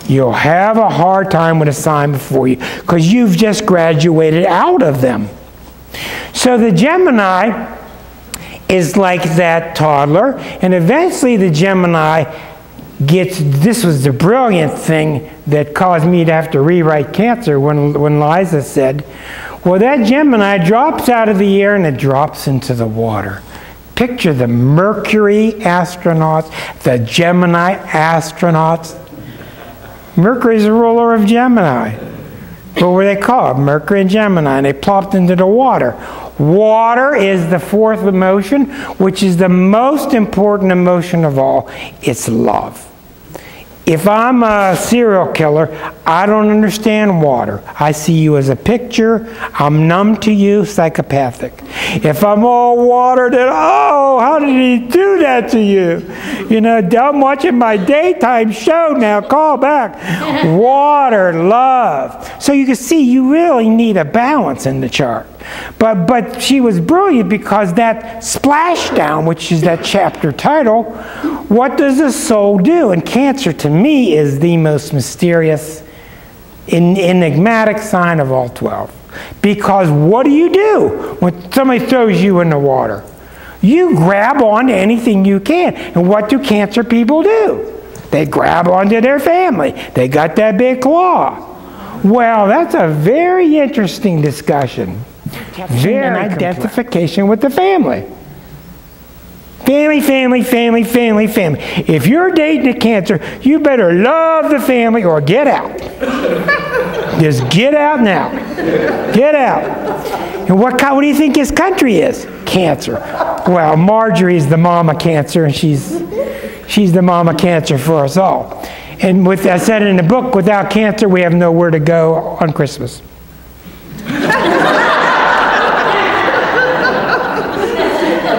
you'll have a hard time with a sign before you because you've just graduated out of them. So the Gemini is like that toddler, and eventually the Gemini gets, this was the brilliant thing that caused me to have to rewrite Cancer when Liza said, well, that Gemini drops out of the air and it drops into the water. Picture the Mercury astronauts, the Gemini astronauts. Mercury's the ruler of Gemini. What were they called? Mercury and Gemini, and they plopped into the water. Water is the fourth emotion, which is the most important emotion of all. It's love. If I'm a serial killer, I don't understand water. I see you as a picture. I'm numb to you, psychopathic. If I'm all water, then, oh, how did he do that to you? You know, I'm watching my daytime show now. Call back. Water, love. So you can see you really need a balance in the chart. But she was brilliant because that splashdown, which is that chapter title, what does the soul do? And Cancer, to me, is the most mysterious, enigmatic sign of all 12. Because what do when somebody throws you in the water? You grab onto anything you can. And what do Cancer people do? They grab onto their family. They got that big claw. Well, that's a very interesting discussion. Very identification with the family. Family, family, family, family, family. If you're dating a Cancer, you better love the family or get out. Just get out now. Get out. And what do you think his country is? Cancer. Well, Marjorie's the mama Cancer, and she's the mama Cancer for us all. And I said in the book, without Cancer, we have nowhere to go on Christmas.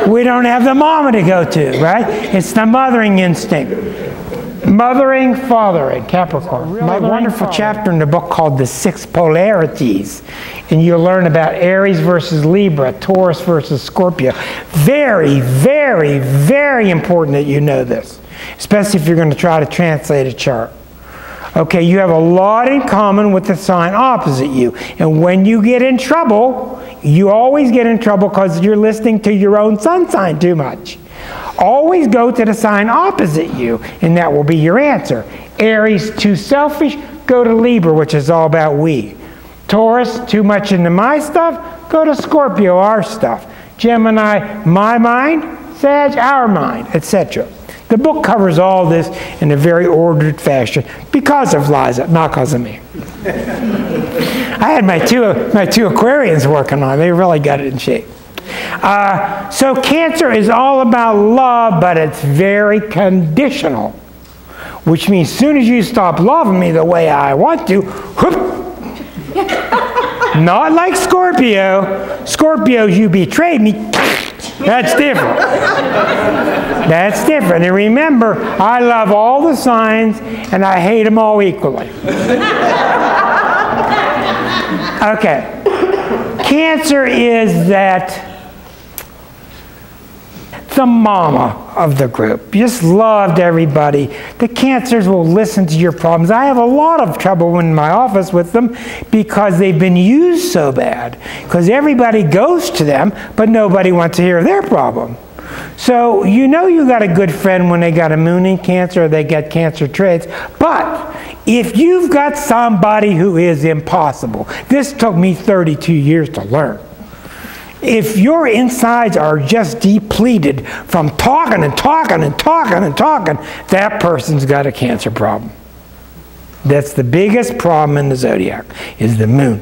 We don't have the mama to go to, right? It's the mothering instinct. Mothering, fathering, Capricorn. My wonderful chapter in the book called The Six Polarities. And you'll learn about Aries versus Libra, Taurus versus Scorpio. Very, very, very important that you know this, especially if you're going to try to translate a chart. Okay, you have a lot in common with the sign opposite you. And when you get in trouble, you always get in trouble because you're listening to your own sun sign too much. Always go to the sign opposite you, and that will be your answer. Aries, too selfish, go to Libra, which is all about we. Taurus, too much into my stuff, go to Scorpio, our stuff. Gemini, my mind, Sag, our mind, etc. The book covers all this in a very ordered fashion because of Liza, not because of me. I had my two Aquarians working on it. They really got it in shape. So Cancer is all about love, but it's very conditional, which means as soon as you stop loving me the way I want to, whoop, not like Scorpio. Scorpios, you betrayed me. That's different. That's different. And remember, I love all the signs, and I hate them all equally. Okay. Cancer is the mama of the group. Just loved everybody. The Cancers will listen to your problems. I have a lot of trouble in my office with them because they've been used so bad. Because everybody goes to them, but nobody wants to hear their problem. So you know you got a good friend when they got a moon in Cancer or they get Cancer traits. But if you've got somebody who is impossible, this took me 32 years to learn. If your insides are just depleted from talking and talking and talking and talking, that person's got a Cancer problem. That's the biggest problem in the zodiac, is the moon.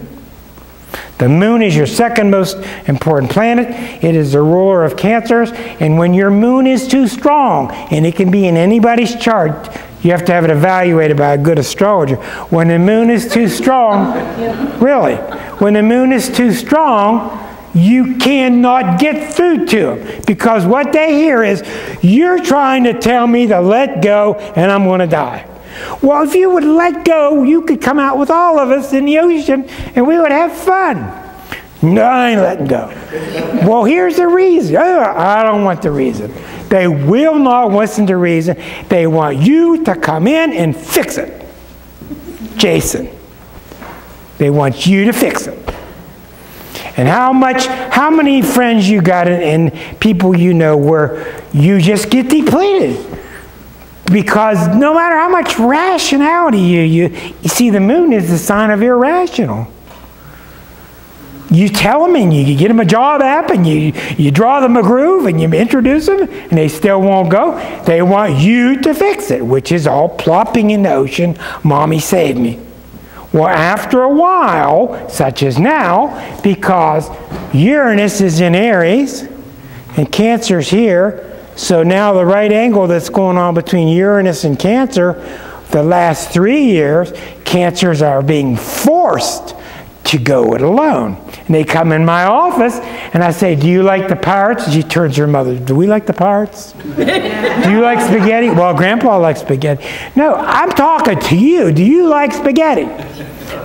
The moon is your second most important planet. It is the ruler of Cancers. And when your moon is too strong, and it can be in anybody's chart, you have to have it evaluated by a good astrologer. When the moon is too strong, really, when the moon is too strong, you cannot get through to them. Because what they hear is, you're trying to tell me to let go and I'm going to die. Well, if you would let go, you could come out with all of us in the ocean and we would have fun. No, I ain't letting go. Well, here's the reason. I don't want the reason. They will not listen to reason. They want you to come in and fix it. Jason. They want you to fix it. And how many friends you got and people you know where you just get depleted? Because no matter how much rationality you see, the moon is the sign of irrational. You tell them and you get them a job app and you draw them a groove and you introduce them and they still won't go. They want you to fix it, which is all plopping in the ocean, mommy save me. Well, after a while, such as now, because Uranus is in Aries and Cancer's here, so now the right angle that's going on between Uranus and Cancer, the last 3 years, Cancers are being forced to go it alone. And they come in my office and I say, do you like the Pirates? She turns to her mother, do we like the Pirates? Do you like spaghetti? Well, Grandpa likes spaghetti. No, I'm talking to you. Do you like spaghetti?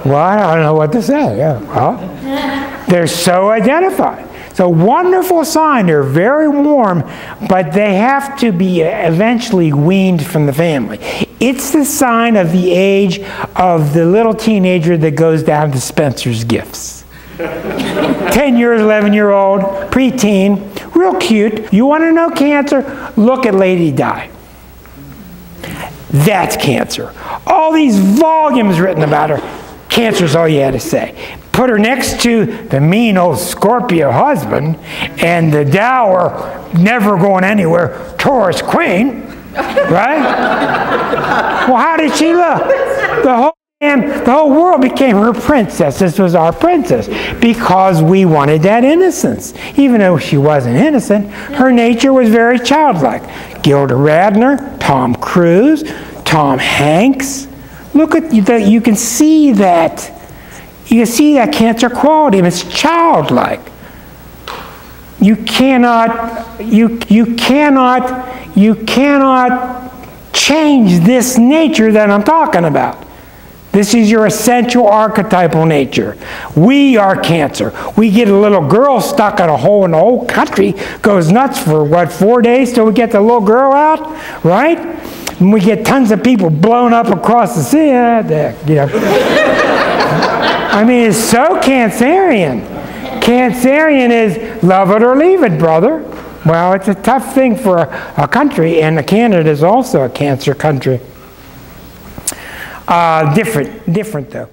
Well, I don't know what to say. Yeah, well, they're so identified. It's a wonderful sign. They're very warm, but they have to be eventually weaned from the family. It's the sign of the age of the little teenager that goes down to Spencer's Gifts. 10 years, 11-year-old, preteen, real cute. You want to know Cancer? Look at Lady Di. That's Cancer. All these volumes written about her. Cancer's all you had to say. Put her next to the mean old Scorpio husband and the dour, never going anywhere, Taurus queen, right? Well, how did she look? The whole world became her princess. This was our princess because we wanted that innocence. Even though she wasn't innocent, her nature was very childlike. Gilda Radner, Tom Cruise, Tom Hanks. Look at that. You can see that. You can see that Cancer quality, and it's childlike. You cannot change this nature that I'm talking about. This is your essential archetypal nature. We are Cancer. We get a little girl stuck in a hole and the whole country goes nuts for, what, 4 days till we get the little girl out, right? And we get tons of people blown up across the sea. You know. I mean, it's so Cancerian. Cancerian is love it or leave it, brother. Well, it's a tough thing for a country, and Canada is also a Cancer country. Different though.